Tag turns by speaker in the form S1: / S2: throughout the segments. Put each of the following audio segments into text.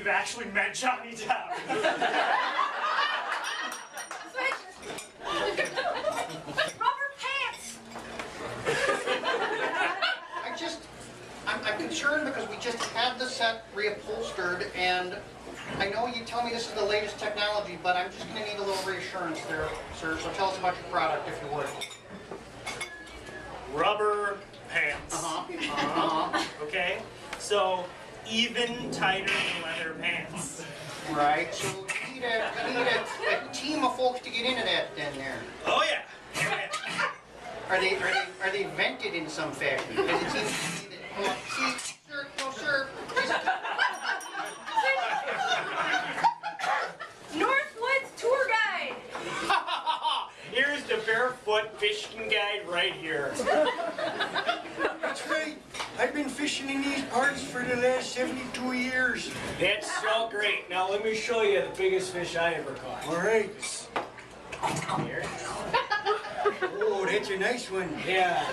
S1: you've actually met Johnny Depp.
S2: Rubber pants!
S3: I'm concerned because we just had the set reupholstered, and I know you tell me this is the latest technology, but I'm just going to need a little reassurance there, sir. So tell us about your product, if you would.
S1: Rubber pants. Okay? So, even tighter than leather pants.
S3: Right. So you need a team of folks to get into that then there.
S1: Oh yeah.
S3: Are they vented in some fashion? Does it seem to be that, come on, see, sir, no, sir.
S2: Northwoods tour guide!
S1: Here's the barefoot fishing guide right here.
S4: That's right. I've been fishing in these parts for the last 72 years.
S1: That's so great. Now let me show you the biggest fish I ever caught.
S4: All right.
S1: Here.
S4: Oh, that's a nice one.
S1: Yeah.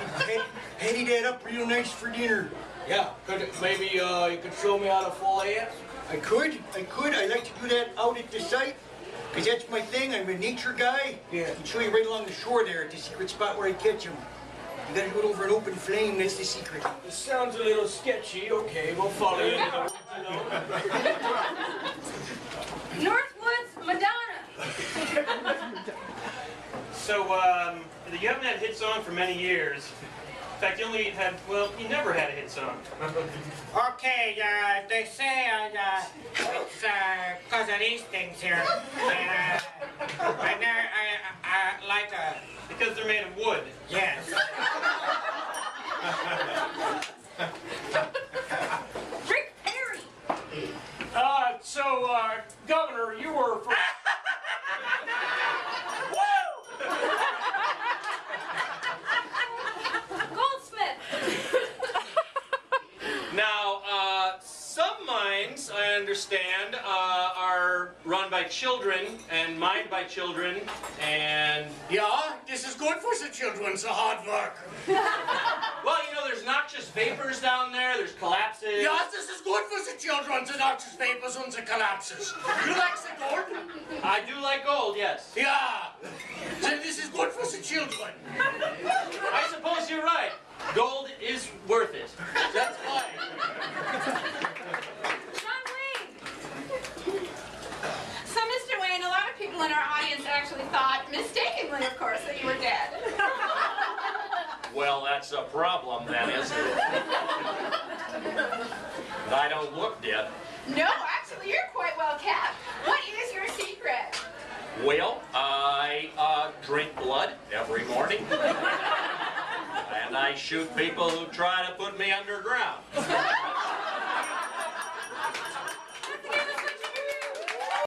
S4: Heady that up real nice for dinner.
S1: Yeah. Maybe you could show me how to fillet it?
S4: I could. I like to do that out at the site, because that's my thing. I'm a nature guy.
S1: Yeah.
S4: I can show you right along the shore there at the secret spot where I catch them. You gotta do it over an open flame, that's the secret.
S1: This sounds a little sketchy. Okay, we'll follow you.
S2: Northwoods Madonna!
S5: So, you haven't had a hit song for many years. In fact, you only had, well, you never had a hit song.
S6: Okay, they say it's because of these things here. I like a...
S5: Because they're made of wood.
S6: Yes.
S2: Rick Perry!
S1: Governor, you were for...
S2: Goldsmith!
S5: Now, some mines, I understand, are run by children and mined by children, and...
S6: Yeah, this is good for the children, so hard work.
S5: Well, you know, there's noxious vapors down there, there's collapses.
S6: Yes, this is good for the children, the noxious vapors and the collapses. You like the gold?
S5: I do like gold, yes.
S6: Yeah. Then this is good for the children.
S5: I suppose you're right. Gold is worth it. That's why.
S2: John Wayne!
S7: So, Mr. Wayne, a lot of people in our audience actually thought, mistakenly, of course, that you were dead.
S5: Well, that's a problem then, isn't it? But I don't look dead.
S7: No, actually, you're quite well kept. What is your secret?
S5: Well, I drink blood every morning. And I shoot people who try to put me underground.